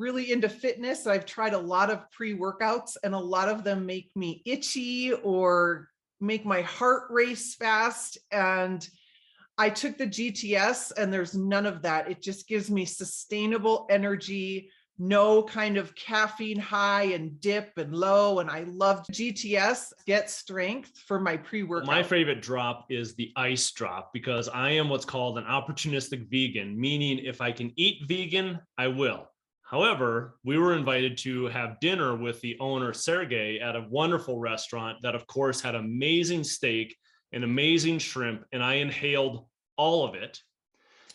really into fitness. I've tried a lot of pre-workouts and a lot of them make me itchy or make my heart race fast. And I took the GTS and there's none of that. It just gives me sustainable energy, no kind of caffeine high and dip and low. And I loved GTS, Get Strength, for my pre-workout. My favorite drop is the ice drop because I am what's called an opportunistic vegan, meaning if I can eat vegan, I will. However, we were invited to have dinner with the owner, Sergey, at a wonderful restaurant that, of course, had amazing steak and amazing shrimp, and I inhaled all of it.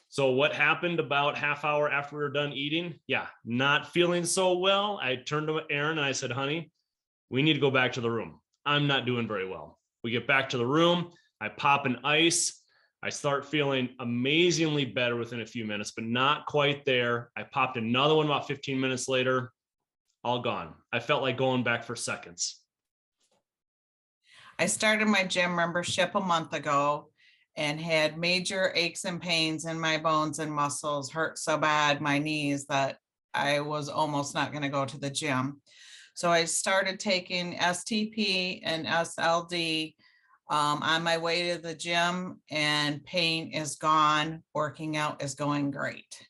So what happened about half hour after we were done eating? Yeah, not feeling so well. I turned to Erin and I said, honey, we need to go back to the room. I'm not doing very well. We get back to the room. I pop an ice. I start feeling amazingly better within a few minutes, but not quite there. I popped another one about 15 minutes later, all gone. I felt like going back for seconds. I started my gym membership a month ago and had major aches and pains in my bones and muscles, hurt so bad, my knees, that I was almost not going to go to the gym. So I started taking STP and SLD on my way to the gym, and pain is gone. Working out is going great.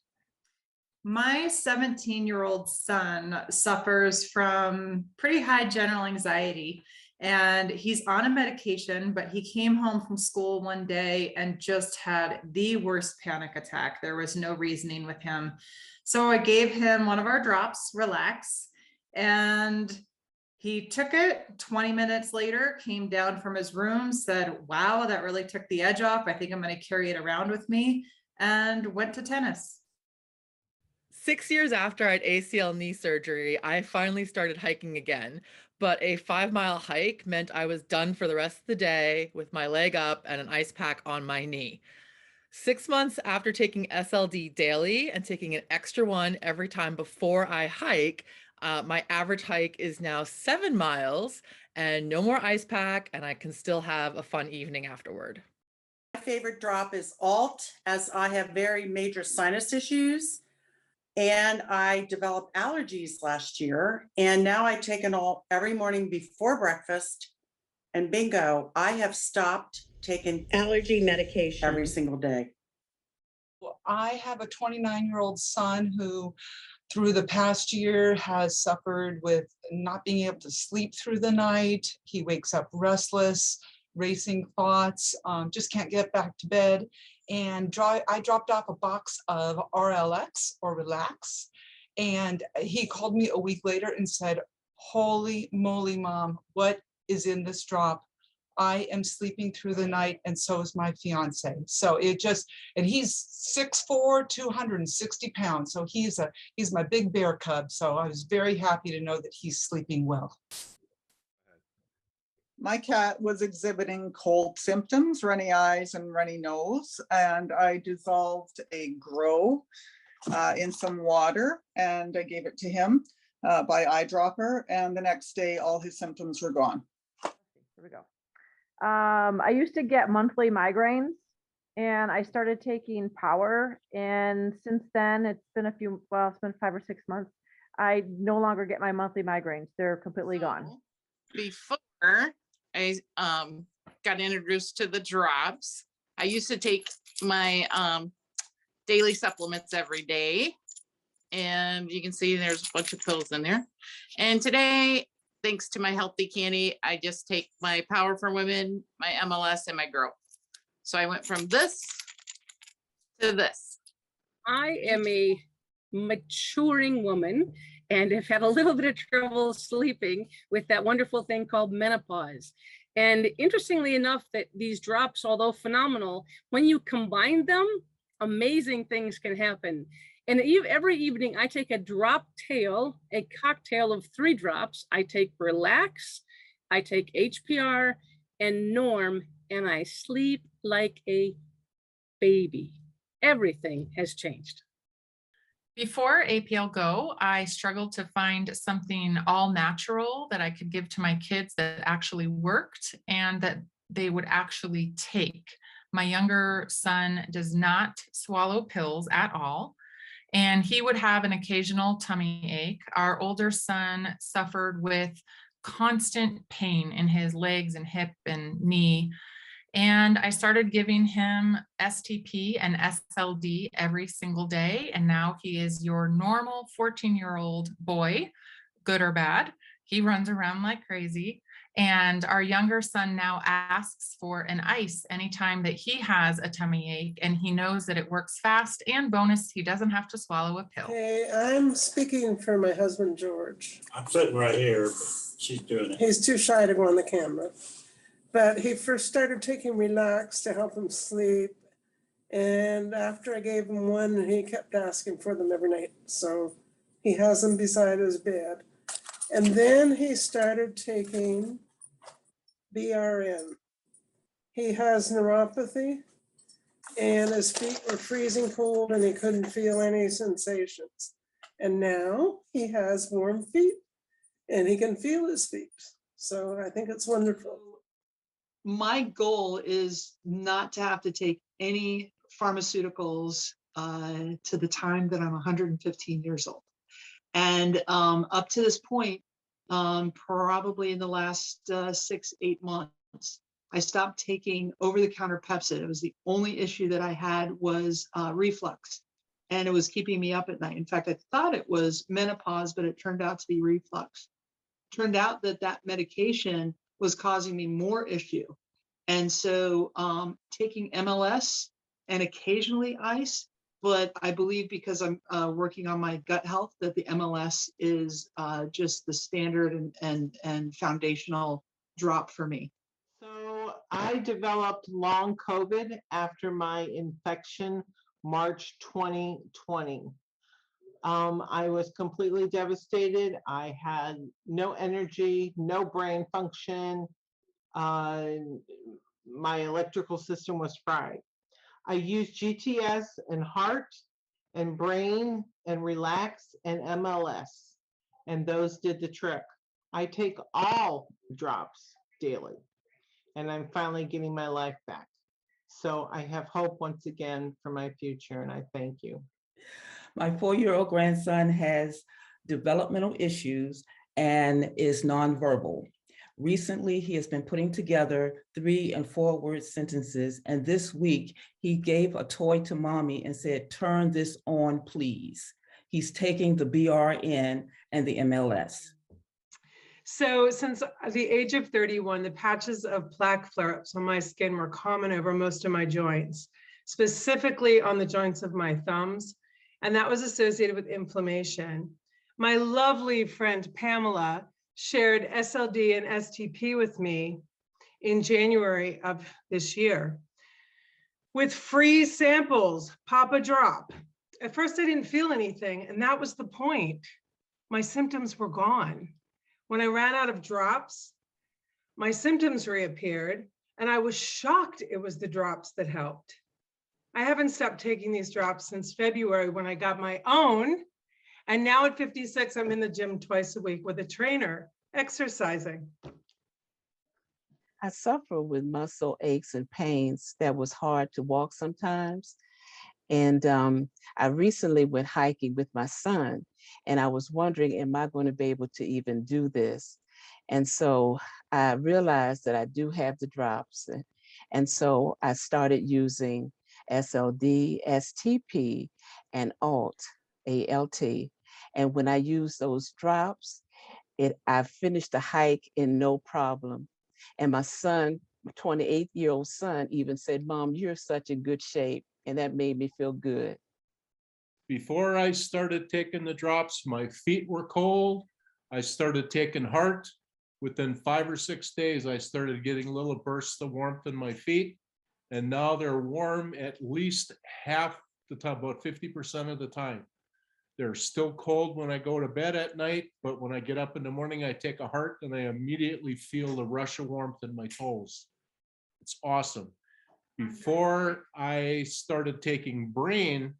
My 17-year-old son suffers from pretty high general anxiety, and he's on a medication, but he came home from school one day and just had the worst panic attack. There was no reasoning with him. So I gave him one of our drops, Relax, and he took it. 20 minutes later, came down from his room, said, wow, that really took the edge off. I think I'm going to carry it around with me, and went to tennis. 6 years after I had ACL knee surgery, I finally started hiking again, but a 5-mile hike meant I was done for the rest of the day with my leg up and an ice pack on my knee. 6 months after taking SLD daily and taking an extra one every time before I hike, my average hike is now 7 miles and no more ice pack, and I can still have a fun evening afterward. My favorite drop is Alt, as I have very major sinus issues. And I developed allergies last year, and now I take an Alt every morning before breakfast, and bingo, I have stopped taking allergy medication every single day. Well, I have a 29-year-old son who, through the past year, has suffered with not being able to sleep through the night. He wakes up restless, racing thoughts, just can't get back to bed. And I dropped off a box of RLX, or Relax, and he called me a week later and said, holy moly, Mom, what is in this drop? I am sleeping through the night, and so is my fiance. So it just, and he's 6'4", 260 pounds. So he's my big bear cub. So I was very happy to know that he's sleeping well. My cat was exhibiting cold symptoms, runny eyes and runny nose, and I dissolved a Grow in some water, and I gave it to him by eyedropper, and the next day all his symptoms were gone. Here we go. I used to get monthly migraines, and I started taking Power, and since then it's been it's been 5 or 6 months. I no longer get my monthly migraines. They're completely gone. Before I got introduced to the drops, I used to take my daily supplements every day, and you can see there's a bunch of pills in there. And today, thanks to my Healthy Candy, I just take my Power for Women, my MLS, and my Grow. So I went from this to this. I am a maturing woman and have had a little bit of trouble sleeping with that wonderful thing called menopause. And interestingly enough, that these drops, although phenomenal, when you combine them, amazing things can happen. And every evening I take a drop tail, a cocktail of 3 drops. I take Relax, I take HPR and Norm, and I sleep like a baby. Everything has changed. Before APLGO, I struggled to find something all natural that I could give to my kids that actually worked and that they would actually take. My younger son does not swallow pills at all. And he would have an occasional tummy ache. Our older son suffered with constant pain in his legs and hip and knee. And I started giving him STP and SLD every single day. And now he is your normal 14-year-old boy, good or bad. He runs around like crazy. And our younger son now asks for an ice anytime that he has a tummy ache, and he knows that it works fast, and bonus, he doesn't have to swallow a pill. Hey, I'm speaking for my husband, George. I'm sitting right here, but she's doing it. He's too shy to go on the camera. But he first started taking Relax to help him sleep. And after I gave him one, he kept asking for them every night. So he has them beside his bed. And then he started taking BRN. He has neuropathy and his feet were freezing cold and he couldn't feel any sensations. And now he has warm feet and he can feel his feet. So I think it's wonderful. My goal is not to have to take any pharmaceuticals to the time that I'm 115 years old. And up to this point, probably in the last 6-8 months, I stopped taking over-the-counter Pepcid. It was the only issue that I had was reflux, and it was keeping me up at night. In fact, I thought it was menopause, but it turned out to be reflux. Turned out that that medication was causing me more issue. And so taking MLS and occasionally ice, but I believe because I'm working on my gut health that the MLS is just the standard and foundational drop for me. So I developed long COVID after my infection, March 2020. I was completely devastated. I had no energy, no brain function. My electrical system was fried. I used GTS and heart and brain and Relax and MLS, and those did the trick. I take all drops daily, and I'm finally getting my life back. So I have hope once again for my future, and I thank you. My 4-year-old grandson has developmental issues and is nonverbal. Recently, he has been putting together 3- and 4-word sentences, and this week he gave a toy to mommy and said, "Turn this on, please." He's taking the BRN and the MLS. So since the age of 31, the patches of plaque flare-ups on my skin were common over most of my joints, specifically on the joints of my thumbs, and that was associated with inflammation. My lovely friend Pamela shared SLD and STP with me in January of this year with free samples, pop a drop. At first I didn't feel anything, and that was the point. My symptoms were gone. When I ran out of drops, my symptoms reappeared, and I was shocked it was the drops that helped. I haven't stopped taking these drops since February when I got my own. And now at 56, I'm in the gym twice a week with a trainer, exercising. I suffer with muscle aches and pains that was hard to walk sometimes. And I recently went hiking with my son, and I was wondering, am I going to be able to even do this? And so I realized that I do have the drops. And so I started using SLD, STP, and ALT. And when I use those drops, I finished the hike in no problem. And my son, my 28-year-old son, even said, "Mom, you're such in good shape." And that made me feel good. Before I started taking the drops, my feet were cold. I started taking heart. Within 5 or 6 days, I started getting little bursts of warmth in my feet. And now they're warm at least half the time, about 50% of the time. They're still cold when I go to bed at night, but when I get up in the morning, I take a heart and I immediately feel the rush of warmth in my toes. It's awesome. Before I started taking brain,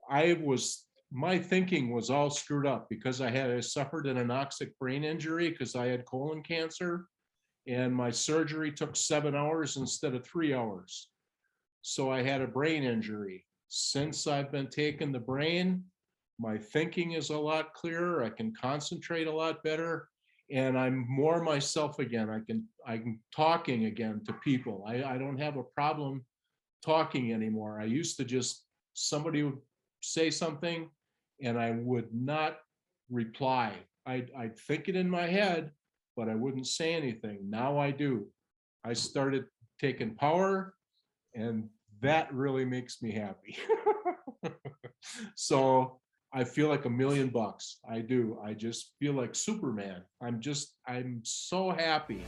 my thinking was all screwed up because I suffered an anoxic brain injury because I had colon cancer, and my surgery took 7 hours instead of 3 hours. So I had a brain injury. since I've been taking the brain, my thinking is a lot clearer. I can concentrate a lot better, and I'm more myself again. I'm talking again to people. I don't have a problem talking anymore. I used to just, somebody would say something and I would not reply. I'd think it in my head, but I wouldn't say anything. Now I do. I started taking power, and that really makes me happy. So I feel like $1 million. I do. I just feel like Superman. I'm so happy.